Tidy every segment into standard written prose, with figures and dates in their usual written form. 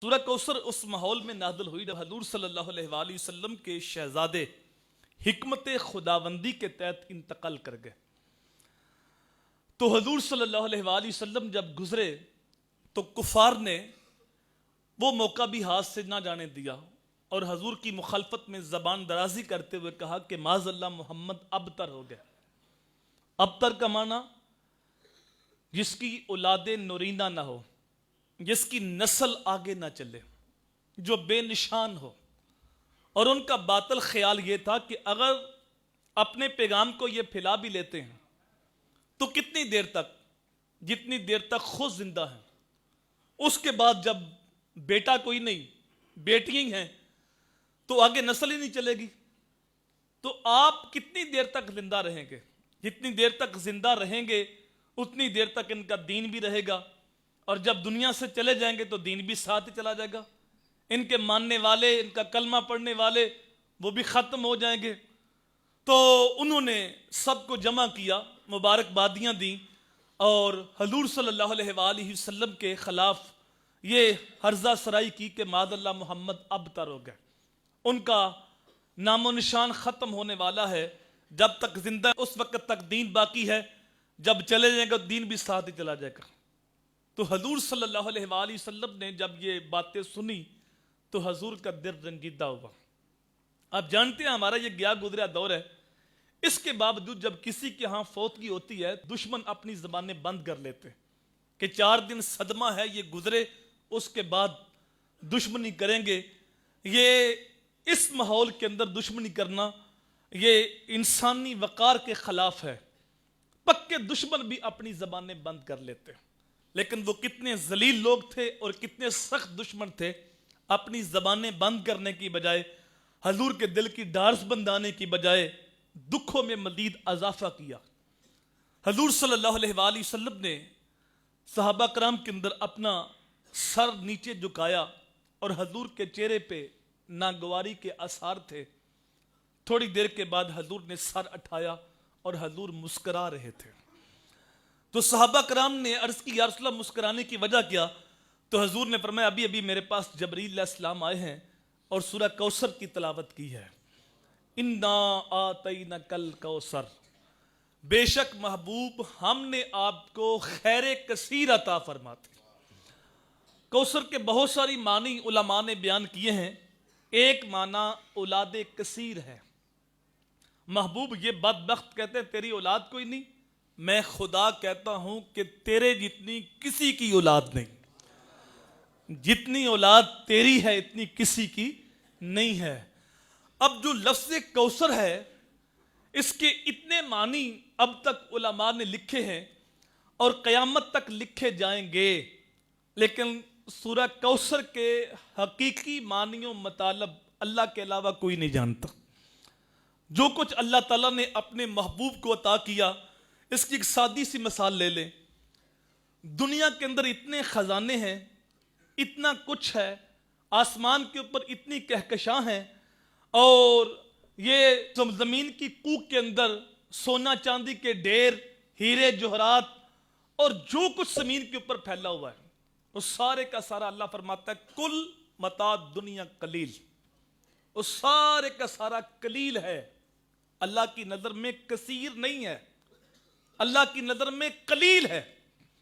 सूरह कौसर उस माहौल में नाज़िल हुई जब हजूर सल्लल्लाहु अलैहि वसल्लम के शहजादे हिकमत खुदाबंदी के तहत इंतकाल कर गए। तो हजूर सल्लल्लाहु अलैहि वसल्लम जब गुजरे तो कुफार ने वो मौका भी हाथ से ना जाने दिया और हजूर की मुखालफत में ज़बान दराजी करते हुए कहा कि माज़अल्लाह मोहम्मद अबतर हो गया। अबतर का माना जिसकी औलादे नूरीना ना हो, जिसकी नस्ल आगे ना चले, जो बेनिशान हो। और उनका बातिल ख्याल ये था कि अगर अपने पैगाम को ये फैला भी लेते हैं तो कितनी देर तक, जितनी देर तक खुद जिंदा है, उसके बाद जब बेटा कोई नहीं, बेटियां ही हैं, तो आगे नस्ल ही नहीं चलेगी। तो आप कितनी देर तक जिंदा रहेंगे? जितनी देर तक जिंदा रहेंगे उतनी देर तक इनका दीन भी रहेगा, और जब दुनिया से चले जाएंगे तो दीन भी साथ ही चला जाएगा। इनके मानने वाले, इनका कलमा पढ़ने वाले, वो भी ख़त्म हो जाएंगे। तो उन्होंने सबको जमा किया, मुबारकबादियाँ दी और हजूर सल्लल्लाहु अलैहि वसल्लम के ख़िलाफ़ ये हर्जा सराई की कि माज़अल्लाह मोहम्मद अबतर हो गए, उनका नामो निशान ख़त्म होने वाला है। जब तक जिंदा उस वक्त तक दीन बाकी है, जब चले जाएगा दीन भी साथ ही चला जाएगा। तो हजूर सल्लल्लाहु अलैहि वसल्लम ने जब ये बातें सुनी तो हजूर का दिल रंजीदा हुआ। आप जानते हैं हमारा ये गया गुजरा दौर है, इसके बावजूद जब किसी के यहाँ फौतगी होती है दुश्मन अपनी ज़बानें बंद कर लेते कि 4 दिन सदमा है, ये गुजरे उसके बाद दुश्मनी करेंगे। ये इस माहौल के अंदर दुश्मनी करना ये इंसानी वक़ार के ख़िलाफ़ है। पक्के दुश्मन भी अपनी ज़बानें बंद कर लेते, लेकिन वो कितने जलील लोग थे और कितने सख्त दुश्मन थे। अपनी ज़बानें बंद करने की बजाय, हजूर के दिल की डार्स बंधाने की बजाय दुखों में मजीद अजाफा किया। हजूर सल्लल्लाहु अलैहि वसल्लम ने सहाबा कराम के अंदर अपना सर नीचे झुकाया और हजूर के चेहरे पे नागवारी के आसार थे। थोड़ी देर के बाद हजूर ने सर उठाया और हजूर मुस्करा रहे थे। तो सहाबा कराम ने अर्ज की, या रसूल अल्लाह मुस्कुराने की वजह क्या? तो हजूर ने फरमाया, अभी अभी मेरे पास जबरील अलैहिस्सलाम आए हैं और सूरह कौसर की तिलावत की है। इन्ना आतैना कल कौसर, बेशक महबूब हमने आपको खैर कसीर अता फरमाते। कौसर के बहुत सारी मानी उलमा ने बयान किए हैं। एक माना औलाद कसीर है। महबूब ये बदबख्त कहते हैं तेरी औलाद कोई नहीं, मैं खुदा कहता हूं कि तेरे जितनी किसी की औलाद नहीं। जितनी औलाद तेरी है इतनी किसी की नहीं है। अब जो लफ्ज़ कौसर है इसके इतने मानी अब तक उलमा ने लिखे हैं और क़यामत तक लिखे जाएंगे, लेकिन सूरह कौसर के हकीकी मानियों मतलब अल्लाह के अलावा कोई नहीं जानता। जो कुछ अल्लाह ताला ने अपने महबूब को अता किया, इसकी एक सादी सी मिसाल ले लें। दुनिया के अंदर इतने खजाने हैं, इतना कुछ है, आसमान के ऊपर इतनी कहकशां हैं, और ये ज़मीन की कूक के अंदर सोना चांदी के ढेर, हीरे जवाहरात और जो कुछ ज़मीन के ऊपर फैला हुआ है, वो सारे का सारा अल्लाह फरमाता है कुल मता दुनिया कलील। वो सारे का सारा कलील है, अल्लाह की नज़र में कसीर नहीं है, अल्लाह की नज़र में कलील है।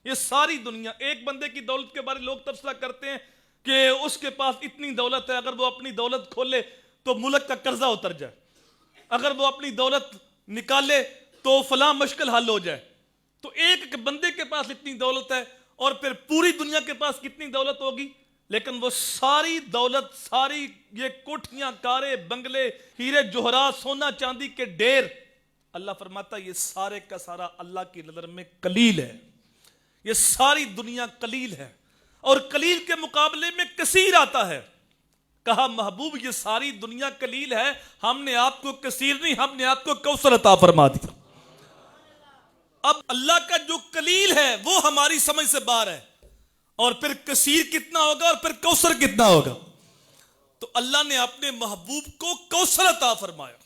ये सारी दुनिया, एक बंदे की दौलत के बारे में लोग तबसरा करते हैं कि उसके पास इतनी दौलत है, अगर वो अपनी दौलत खोले तो मुल्क का कर्जा उतर जाए, अगर वो अपनी दौलत निकाले तो फलां मुश्किल हल हो जाए। तो एक बंदे के पास इतनी दौलत है और फिर पूरी दुनिया के पास कितनी दौलत होगी? लेकिन वो सारी दौलत, सारी ये कोठियां, कारे, बंगले, हीरे जवाहरात, सोना चांदी के ढेर, अल्लाह फरमाता ये सारे का सारा अल्लाह की नजर में कलील है। ये सारी दुनिया कलील है और कलील के मुकाबले में कसीर आता है। कहा महबूब ये सारी दुनिया कलील है, हमने आपको कसीर नहीं, हमने आपको कौसर अता फरमा दिया। अब अल्लाह का जो कलील है वो हमारी समझ से बाहर है, और फिर कसीर कितना होगा और फिर कौसर कितना होगा? तो अल्लाह ने अपने महबूब को कौसर अता फरमाया।